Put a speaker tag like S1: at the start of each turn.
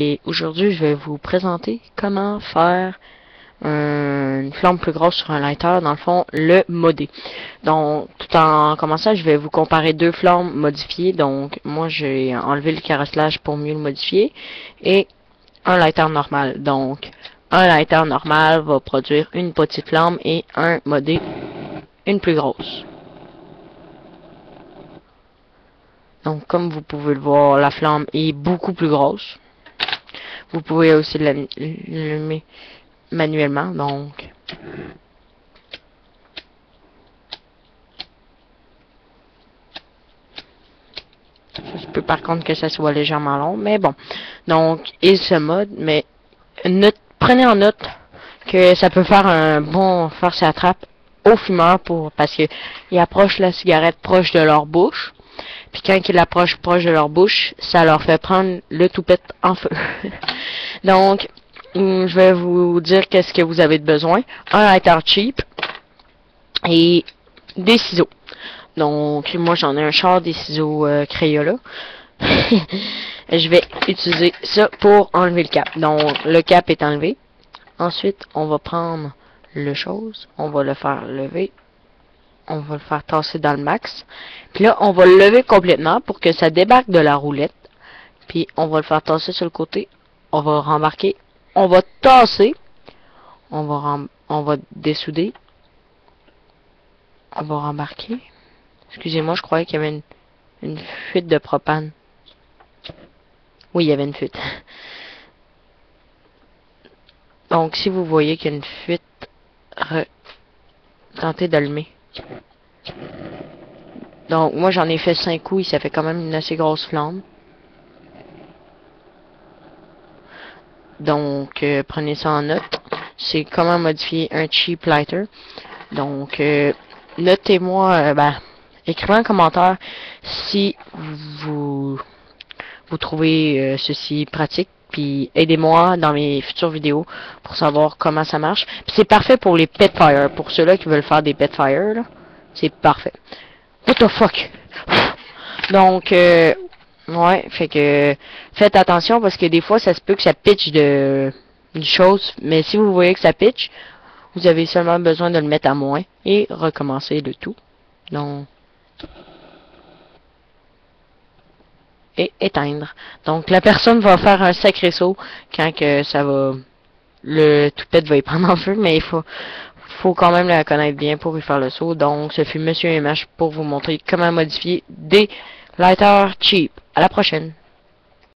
S1: Et aujourd'hui, je vais vous présenter comment faire une flamme plus grosse sur un lighter, dans le fond, le modder. Donc, tout en commençant, je vais vous comparer deux flammes modifiées. Donc, moi, j'ai enlevé le carrosselage pour mieux le modifier. Et un lighter normal. Donc, un lighter normal va produire une petite flamme et un modé une plus grosse. Donc, comme vous pouvez le voir, la flamme est beaucoup plus grosse. Vous pouvez aussi l'allumer manuellement, donc ça se peut par contre que ça soit légèrement long, mais bon. Donc, il se mode, mais prenez en note que ça peut faire un bon force à trappe aux fumeurs parce que ils approchent la cigarette proche de leur bouche. Puis quand ils l'approchent proche de leur bouche, ça leur fait prendre le toupette en feu. Donc, je vais vous dire qu'est-ce que vous avez de besoin. Un lighter cheap et des ciseaux. Donc, moi j'en ai un char des ciseaux Crayola. Je vais utiliser ça pour enlever le cap. Donc, le cap est enlevé. Ensuite, on va prendre le chose. On va le faire lever. On va le faire tasser dans le max. Puis là, on va le lever complètement pour que ça débarque de la roulette. Puis on va le faire tasser sur le côté. On va rembarquer. On va tasser. On va dessouder. On va rembarquer. Excusez-moi, je croyais qu'il y avait une fuite de propane. Oui, il y avait une fuite. Donc, si vous voyez qu'il y a une fuite, tentez d'allumer. Donc, moi, j'en ai fait 5 coups, ça fait quand même une assez grosse flamme. Donc, prenez ça en note. C'est comment modifier un cheap lighter. Donc, notez-moi, écrivez un commentaire si vous trouvez ceci pratique. Puis, aidez-moi dans mes futures vidéos pour savoir comment ça marche. Puis, c'est parfait pour les pet fire. Pour ceux-là qui veulent faire des pet fire, là, c'est parfait. What the fuck? Donc, ouais, fait que faites attention parce que des fois, ça se peut que ça pitch une chose. Mais si vous voyez que ça pitch, vous avez seulement besoin de le mettre à moins et recommencer le tout. Donc, et éteindre. Donc, la personne va faire un sacré saut quand que ça va... Le toupette va y prendre en feu, mais il faut quand même la connaître bien pour y faire le saut. Donc, ce fut Monsieur MH pour vous montrer comment modifier des lighters cheap. À la prochaine.